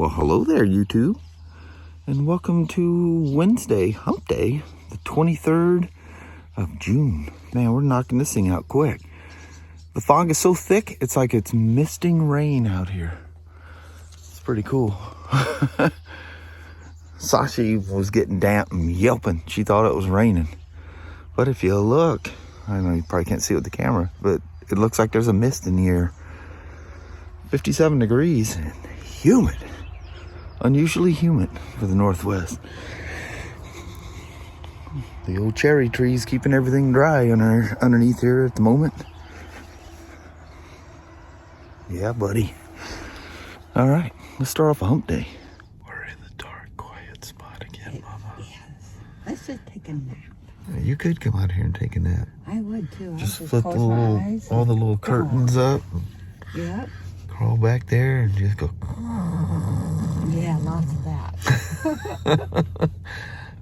Well, hello there, YouTube, and welcome to Wednesday, Hump Day, the 23rd of June. Man, we're knocking this thing out quick. The fog is so thick, it's like it's misting rain out here. It's pretty cool. Sashi was getting damp and yelping. She thought it was raining. But if you look, I know you probably can't see it with the camera, but it looks like there's a mist in the air. 57 degrees and humid. Unusually humid for the Northwest. The old cherry trees keeping everything dry underneath here at the moment. Yeah, buddy. All right, let's start off a hump day. We're in the dark, quiet spot again, Mama. Yes. Let's just take a nap. You could come out here and take a nap. I would too. Just flip all the little curtains up. Yep. Crawl back there and just go. Yeah, lots of that.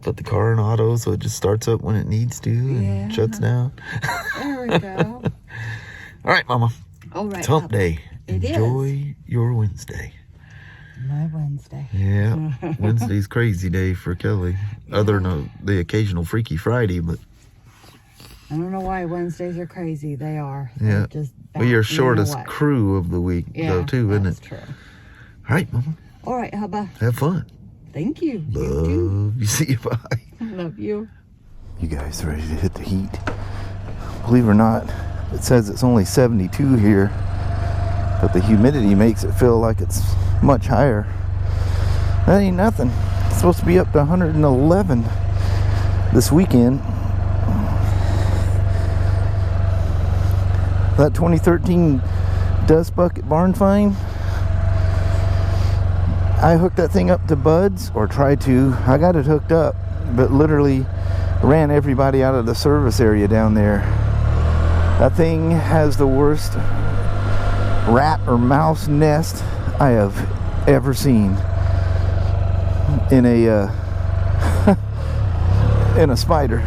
Put the car in auto so it just starts up when it needs to and shuts down. There we go. All right, Mama. All right. It's hump day. It Enjoy your Wednesday. My Wednesday. Yeah. Wednesday's crazy day for Kelly. Other than the occasional Freaky Friday, but. I don't know why Wednesdays are crazy. They are. Yeah. Just well, you're shortest crew of the week, though, too, isn't it? That's true. All right, Mama. All right, Hubba. Have fun. Thank you. Love you. See you. Bye. Love you. You guys ready to hit the heat? Believe it or not, it says it's only 72 here, but the humidity makes it feel like it's much higher. That ain't nothing. It's supposed to be up to 111 this weekend. That 2013 Dust Bucket Barn Find, I hooked that thing up to buds, or tried to. I got it hooked up, but literally ran everybody out of the service area down there. That thing has the worst rat or mouse nest I have ever seen in a in a Spyder.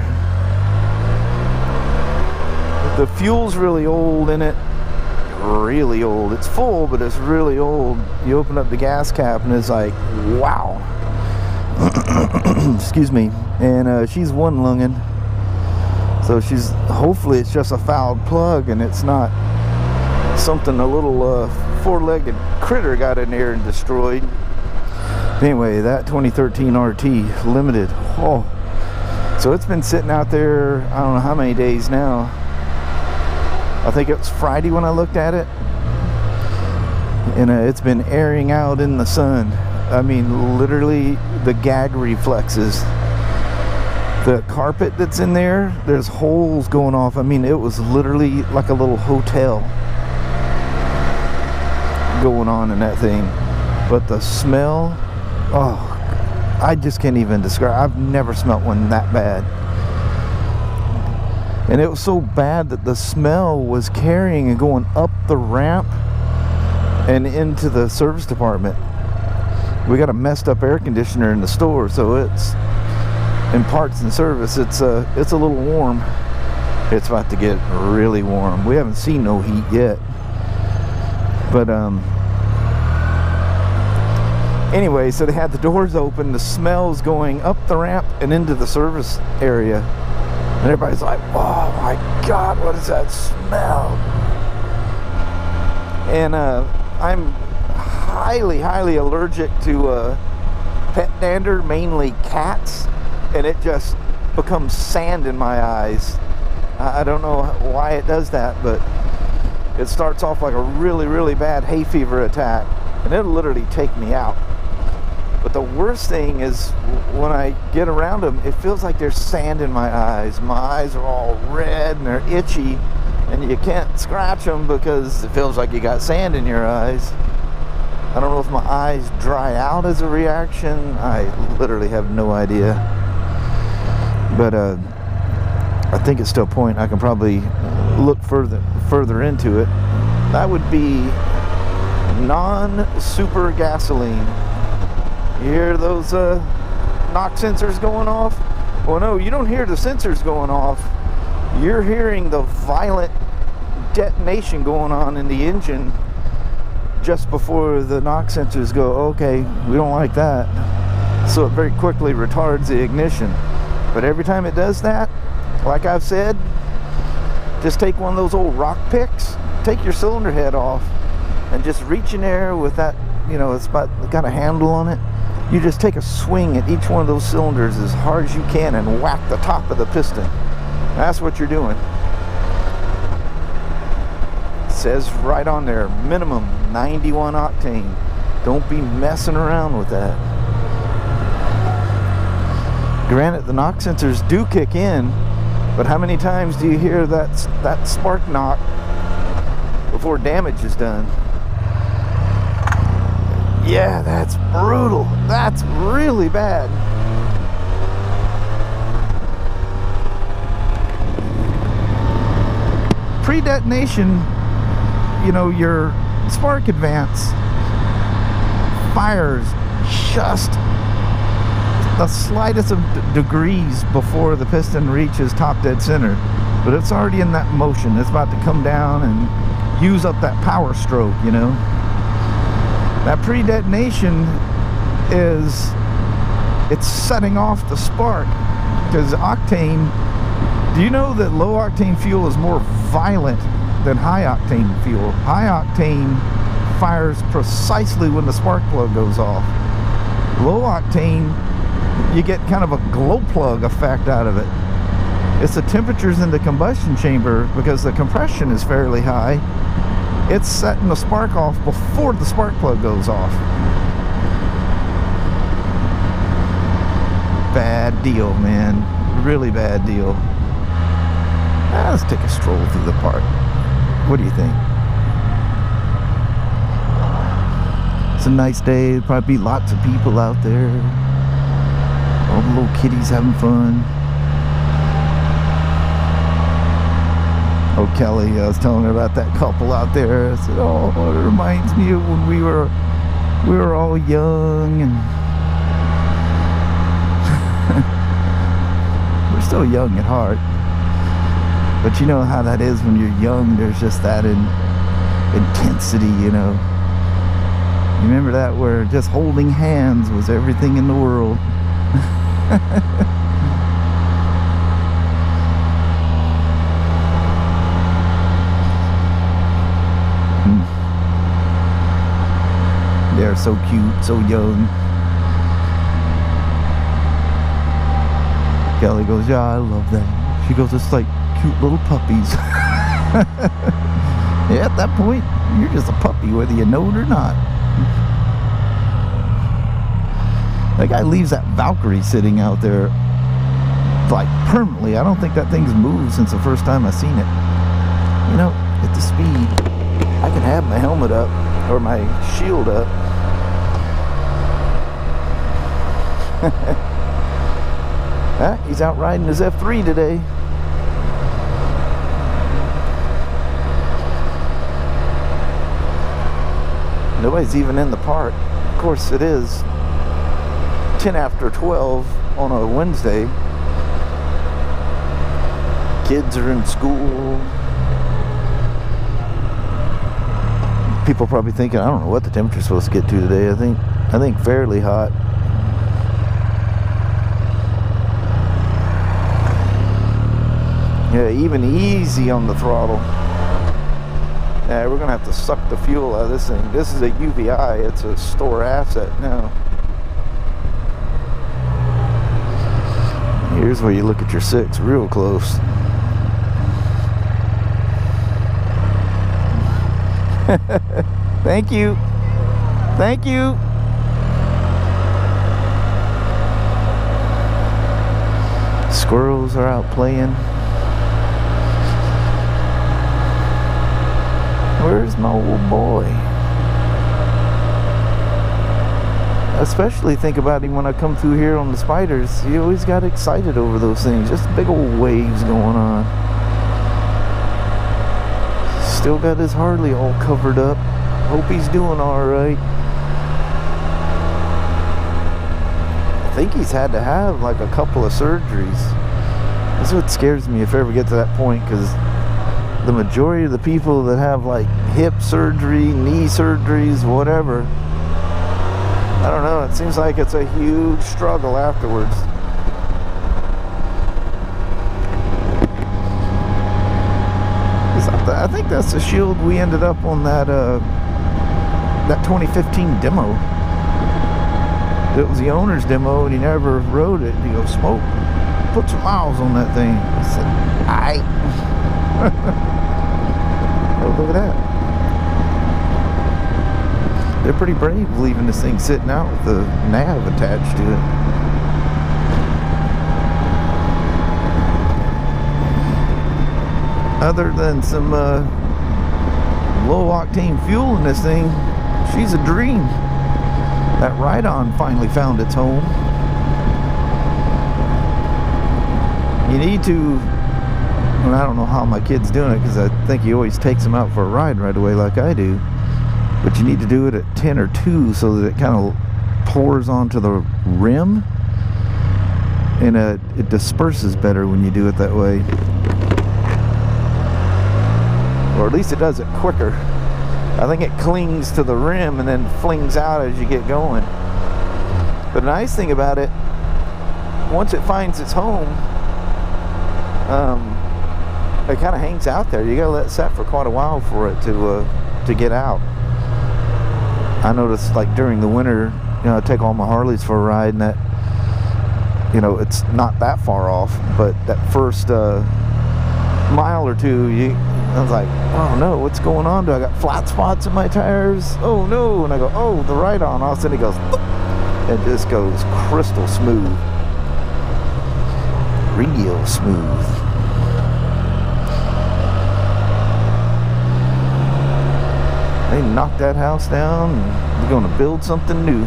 The fuel's really old in it. Really old. It's full, but it's really old. You open up the gas cap and it's like, wow. Excuse me. And she's one lunging, so she's, hopefully it's just a fouled plug and it's not something a little four-legged critter got in there and destroyed. Anyway, that 2013 RT Limited, oh, so it's been sitting out there I don't know how many days now. I think it was Friday when I looked at it, and it's been airing out in the sun. I mean, literally the gag reflexes. The carpet that's in there, there's holes going off. I mean, it was literally like a little hotel going on in that thing. But the smell, oh, I just can't even describe. I've never smelt one that bad. And it was so bad that the smell was carrying and going up the ramp and into the service department. We got a messed up air conditioner in the store, so it's in parts and service. It's a little warm. It's about to get really warm. We haven't seen no heat yet. But anyway, so they had the doors open. The smell's going up the ramp and into the service area. And everybody's like, oh my God, what is that smell? And I'm highly allergic to pet dander, mainly cats. And it just becomes sand in my eyes. I don't know why it does that, but it starts off like a really bad hay fever attack. And it'll literally take me out. But the worst thing is when I get around them, it feels like there's sand in my eyes. My eyes are all red and they're itchy, and you can't scratch them because it feels like you got sand in your eyes. I don't know if my eyes dry out as a reaction. I literally have no idea. But I think it's still a point. I can probably look further into it. That would be non-super gasoline. You hear those knock sensors going off? Well, no, you don't hear the sensors going off. You're hearing the violent detonation going on in the engine just before the knock sensors go, okay, we don't like that. So it very quickly retards the ignition. But every time it does that, like I've said, just take one of those old rock picks, take your cylinder head off, and just reach in there with that, you know, it's got a handle on it. You just take a swing at each one of those cylinders as hard as you can and whack the top of the piston. That's what you're doing. It says right on there, minimum 91 octane. Don't be messing around with that. Granted, the knock sensors do kick in, but how many times do you hear that spark knock before damage is done? Yeah, that's brutal. That's really bad. Pre-detonation, you know, your spark advance fires just the slightest of degrees before the piston reaches top dead center, but it's already in that motion. It's about to come down and use up that power stroke, you know. That pre-detonation is, it's setting off the spark, because octane, do you know that low octane fuel is more violent than high octane fuel? High octane fires precisely when the spark plug goes off. Low octane, you get kind of a glow plug effect out of it. It's the temperatures in the combustion chamber, because the compression is fairly high. It's setting the spark off before the spark plug goes off. Bad deal, man. Really bad deal. Let's take a stroll through the park. What do you think? It's a nice day. There'll probably be lots of people out there. All the little kitties having fun. Oh, Kelly, I was telling her about that couple out there. I said, oh, it reminds me of when we were all young, and we're still young at heart. But you know how that is when you're young. There's just that intensity, you know. You remember that, where just holding hands was everything in the world. They're so cute, so young. Kelly goes, yeah, I love that. She goes, it's like cute little puppies. Yeah, at that point, you're just a puppy, whether you know it or not. That guy leaves that Valkyrie sitting out there, like, permanently. I don't think that thing's moved since the first time I seen it. You know, at the speed, I can have my helmet up, or my shield up. He's out riding his F3 today. Nobody's even in the park. Of course, it is 10 after 12 on a Wednesday. Kids are in school. People probably thinking, I don't know what the temperature's supposed to get to today. I think fairly hot. Yeah, even easy on the throttle. Yeah, we're gonna have to suck the fuel out of this thing. This is a UVI, it's a store asset now. Here's where you look at your 6 real close. Thank you. Thank you. Squirrels are out playing. Where's my old boy? I especially think about him when I come through here on the Spyders. He always got excited over those things. Just big old waves going on. Still got his Harley all covered up. Hope he's doing alright. I think he's had to have like a couple of surgeries. That's what scares me if I ever get to that point, because the majority of the people that have like hip surgery, knee surgeries, whatever, I don't know, it seems like it's a huge struggle afterwards. I think that's the shield we ended up on that 2015 demo. It was the owner's demo and he never rode it. He goes, "Smoke, put some miles on that thing." I said, "Aight." Oh, look at that. They're pretty brave leaving this thing sitting out with the nav attached to it. Other than some low octane fuel in this thing, she's a dream. That ride-on finally found its home. You need to, well, I don't know how my kid's doing it because I think he always takes them out for a ride right away like I do, but you need to do it at 10 or 2 so that it kind of pours onto the rim, and it disperses better when you do it that way. Or at least it does it quicker. I think it clings to the rim and then flings out as you get going. But the nice thing about it, once it finds its home, it kind of hangs out there. You gotta let it set for quite a while for it to get out. I noticed, like during the winter, you know, I take all my Harleys for a ride, and that, you know, it's not that far off, but that first mile or two, I was like, "Oh no, what's going on? Do I got flat spots in my tires? Oh no." And I go, "Oh, the ride-on." All of a sudden it goes, boop, and just goes crystal smooth. Real smooth. They knocked that house down and they're going to build something new.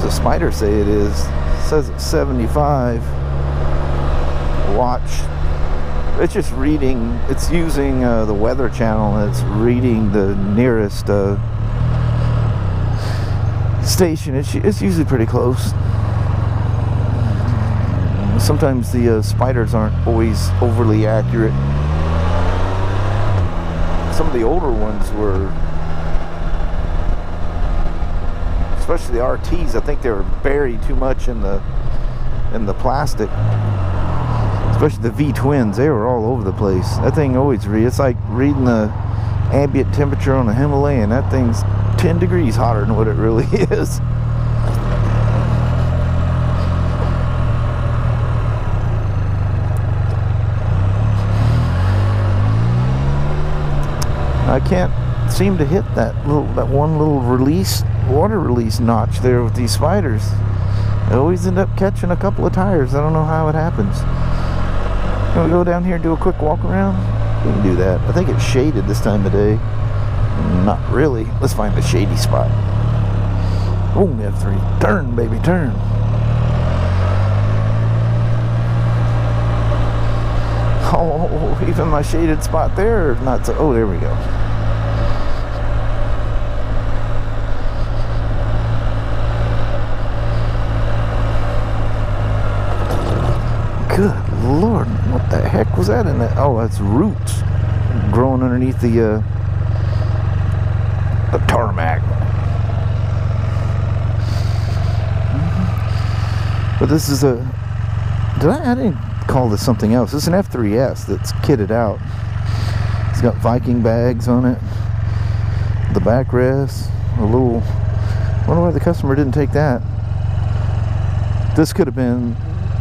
Spyder say it is. It says it's 75 watch. It's just reading, it's using the weather channel, and it's reading the nearest station. It's usually pretty close. Sometimes the Spyders aren't always overly accurate. Some of the older ones were, especially the RTs, I think they were buried too much in the plastic. Especially the V-twins, they were all over the place. That thing always it's like reading the ambient temperature on the Himalayan. That thing's 10 degrees hotter than what it really is. I can't seem to hit that one little water release notch there with these Spyders. I always end up catching a couple of tires. I don't know how it happens. Can we go down here and do a quick walk around? We can do that. I think it's shaded this time of day. Not really. Let's find a shady spot. Oh, F3. Turn, baby, turn. Oh, even my shaded spot there, not so. Oh, there we go. Good Lord, what the heck was that in that? Oh, that's roots growing underneath the tarmac. But this is a, I didn't call this something else. This is an F3-S that's kitted out. It's got Viking bags on it, the backrest, a little, I wonder why the customer didn't take that. This could have been,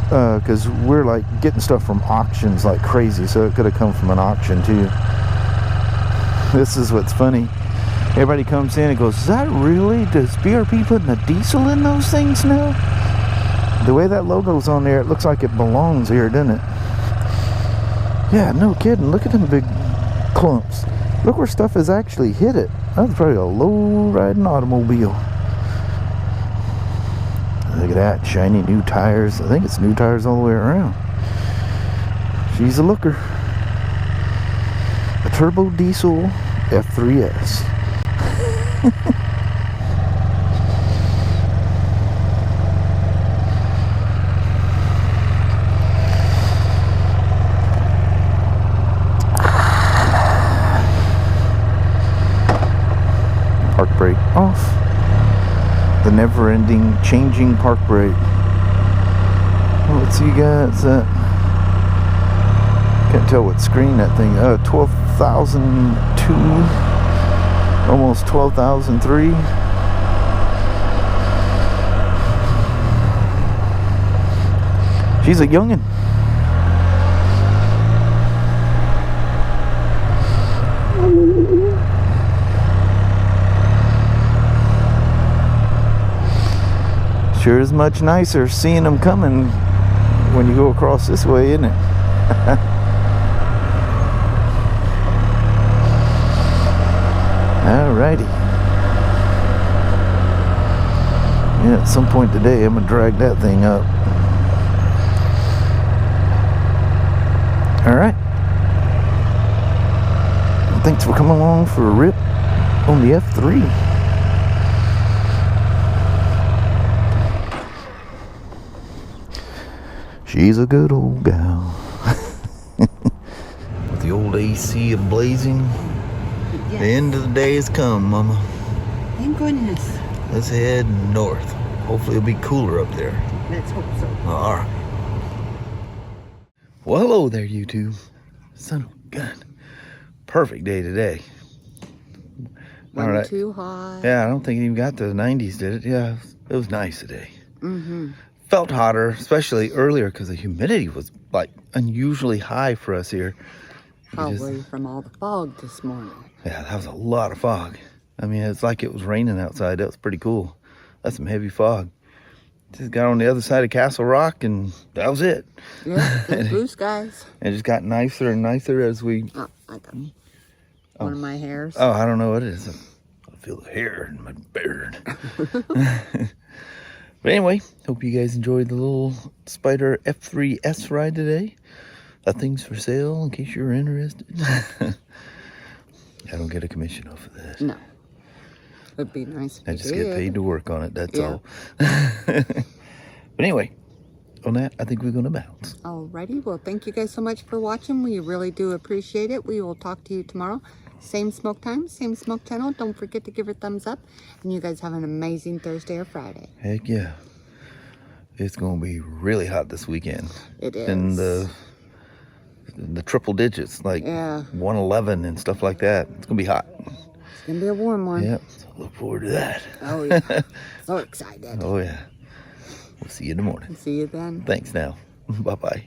because we're like getting stuff from auctions like crazy, so it could have come from an auction too. This is what's funny. Everybody comes in and goes, "Is that really, does BRP putting a diesel in those things now?" The way that logo's on there, it looks like it belongs here, doesn't it? Yeah, no kidding. Look at them big clumps. Look where stuff has actually hit it. That's probably a low-riding automobile. Look at that, shiny new tires. I think it's new tires all the way around. She's a looker. A turbo diesel F3-S. Park brake off. The never-ending changing park brake. Let's see, guys. Can't tell what screen that thing. 12,002, almost 12,003. She's a youngin'. Sure is much nicer seeing them coming when you go across this way, isn't it? Alrighty. Yeah, at some point today I'm gonna drag that thing up. Alright. Thanks for coming along for a rip on the F3. She's a good old gal. With the old AC blazing. Yes. The end of the day has come, Mama. Thank goodness. Let's head north. Hopefully it'll be cooler up there. Let's hope so. Alright. Well, hello there, YouTube. Son of a gun. Perfect day today. Wasn't too hot. Yeah, I don't think it even got to the 90s, did it? Yeah, it was nice today. Mm-hmm. Felt hotter, especially earlier because the humidity was like unusually high for us here. Probably from all the fog this morning. Yeah, that was a lot of fog. I mean, it's like it was raining outside. That was pretty cool. That's some heavy fog. Just got on the other side of Castle Rock and that was it. Yeah, blue skies. It just got nicer and nicer as we... Oh, I got one of my hairs. Oh, I don't know what it is. I feel the hair in my beard. But anyway, hope you guys enjoyed the little Spyder F3-S ride today. That thing's for sale in case you're interested. I don't get a commission off of that. No. It'd be nice if I you just did. get paid to work on it, that's all. But anyway, on that, I think we're going to bounce. Alrighty, well, thank you guys so much for watching. We really do appreciate it. We will talk to you tomorrow. Same smoke time, same smoke channel. Don't forget to give it a thumbs up. And you guys have an amazing Thursday or Friday. Heck yeah. It's going to be really hot this weekend. It is. And the triple digits, like 111 and stuff like that. It's going to be hot. It's going to be a warm one. Yep, so look forward to that. Oh, yeah. So excited. Oh, yeah. We'll see you in the morning. See you then. Thanks now. Bye-bye.